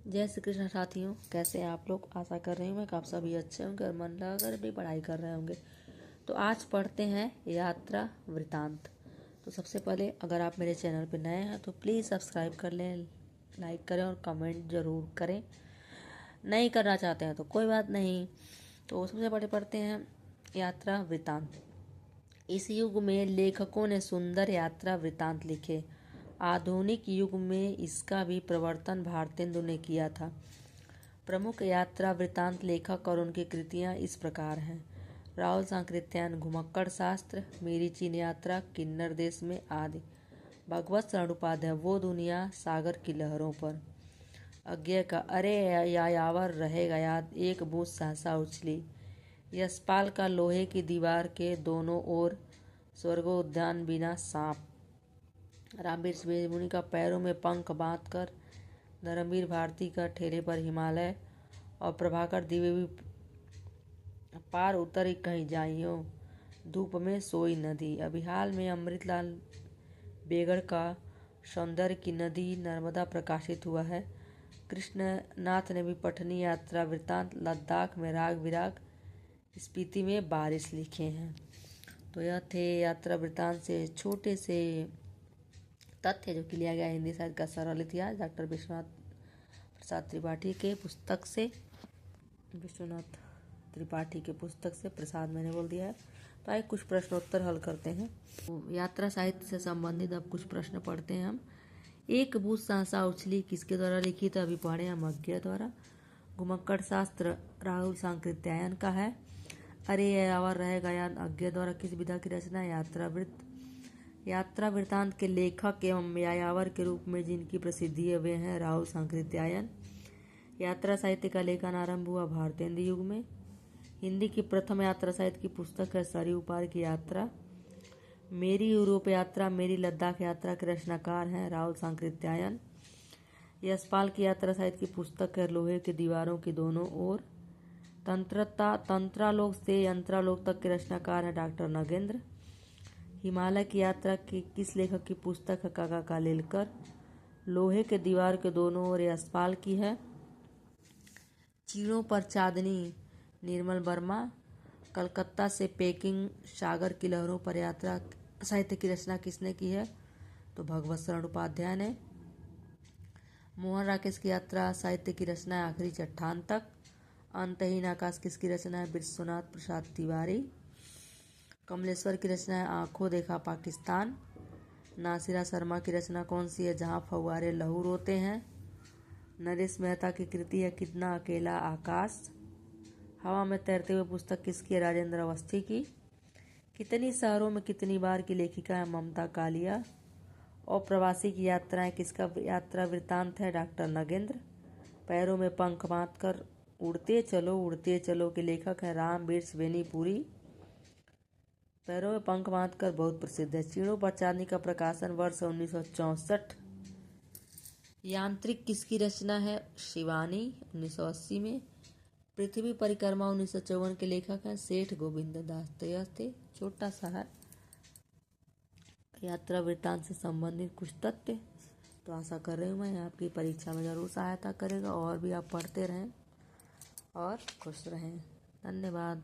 जय श्री कृष्ण साथियों, कैसे हैं आप लोग। आशा कर रही हूँ मैं कि आप सभी अच्छे होंगे और मन लगाकर भी पढ़ाई कर रहे होंगे। तो आज पढ़ते हैं यात्रा वृतांत। तो सबसे पहले अगर आप मेरे चैनल पर नए हैं तो प्लीज़ सब्सक्राइब कर लें, लाइक करें और कमेंट ज़रूर करें। नहीं करना चाहते हैं तो कोई बात नहीं। तो सबसे पहले पढ़ते हैं यात्रा वृतांत। इस युग में लेखकों ने सुंदर यात्रा वृतांत लिखे। आधुनिक युग में इसका भी प्रवर्तन भारतेंदु ने किया था। प्रमुख यात्रा वृतांत लेखक और उनकी कृतियां इस प्रकार हैं: राहुल सांकृत्यायन घुमक्कड़ शास्त्र, मेरी चीन यात्रा, किन्नर देश में आदि। भगवत शरण उपाध्याय वो दुनिया, सागर की लहरों पर। अज्ञे का अरे यायावर रहेगा याद, एक बूंद सहसा उछली। यशपाल का लोहे की दीवार के दोनों ओर, स्वर्गोद्यान बिना सांप। रामवीर मुनि का पैरों में पंख बांध कर, धर्मवीर भारती का ठेले पर हिमालय, और प्रभाकर द्विवेदी पार उतर कहीं जाइयो, धूप में सोई नदी। अभी हाल में अमृतलाल बेगड़ का सौंदर्य की नदी नर्मदा प्रकाशित हुआ है। कृष्णनाथ ने भी पठनी यात्रा वृतांत, लद्दाख में राग विराग, स्पीति में बारिश लिखे हैं। तो यह थे यात्रा वृतांत से छोटे से तथ्य जो कि लिया गया हिंदी साहित्य का सरल इतिहास डॉक्टर विश्वनाथ प्रसाद त्रिपाठी के पुस्तक से। विश्वनाथ त्रिपाठी के पुस्तक से, प्रसाद मैंने बोल दिया है। तो आइए कुछ प्रश्नोत्तर हल करते हैं। तो यात्रा साहित्य से संबंधित अब कुछ प्रश्न पढ़ते हैं हम। एक बूंद सहसा उछली किसके द्वारा लिखित, अभी पढ़े हम, अज्ञे द्वारा। घुमक्कड़ शास्त्र राहुल सांकृत्यायन का है। अरे यायावर रहेगा याद, अज्ञे द्वारा किस विधा की रचना, यात्रावृत्त। यात्रा वृतांत के लेखक एवं यायावर के रूप में जिनकी प्रसिद्धि है वे हैं राहुल सांकृत्यायन। यात्रा साहित्य का लेखन आरंभ हुआ भारतेंदु युग में। हिंदी की प्रथम यात्रा साहित्य की पुस्तक है सरयू पार की यात्रा। मेरी यूरोप यात्रा, मेरी लद्दाख यात्रा के रचनाकार हैं राहुल सांकृत्यायन। यशपाल की यात्रा साहित्य की पुस्तक है लोहे की दीवारों की दोनों ओर। तंत्रालोक से यंत्रालोक तक के रचनाकार हैं डॉक्टर नगेंद्र। हिमालय की यात्रा की किस लेखक की पुस्तक है, काका कालेलकर। लोहे के दीवार के दोनों ओर यशपाल की है। चीड़ों पर चांदनी, निर्मल वर्मा। कलकत्ता से पेकिंग, सागर की लहरों पर यात्रा साहित्य की रचना किसने की है, तो भगवत शरण उपाध्याय ने। मोहन राकेश की यात्रा साहित्य की रचना है आखिरी चट्टान तक। अंतहीन आकाश किसकी रचना है, विश्वनाथ प्रसाद तिवारी। कमलेश्वर की रचना है आंखों देखा पाकिस्तान। नासिरा शर्मा की रचना कौन सी है, जहाँ फव्वारे लहू रोते हैं। नरेश मेहता की कृति है कितना अकेला आकाश। हवा में तैरते हुए पुस्तक किसकी है, राजेंद्र अवस्थी की। कितनी शहरों में कितनी बार की लेखिका है, ममता कालिया। और प्रवासी की यात्राएं किसका यात्रा वृतांत है, डॉक्टर नगेंद्र। पैरों में पंख बांध कर उड़ते चलो के लेखक है रामवीर बेनीपुरी। पैरों में पंख बांध कर बहुत प्रसिद्ध है। चीड़ों पर चांदनी का प्रकाशन वर्ष 1964। यांत्रिक किसकी रचना है, शिवानी 1980 में। पृथ्वी परिक्रमा 1954 के लेखक हैं सेठ गोविंद दास। तो यह थे छोटा सा है यात्रा वृत्तांत से संबंधित कुछ तथ्य। तो आशा कर रही हूँ मैं आपकी परीक्षा में जरूर सहायता करेगा और भी आप पढ़ते रहें और खुश रहें। धन्यवाद।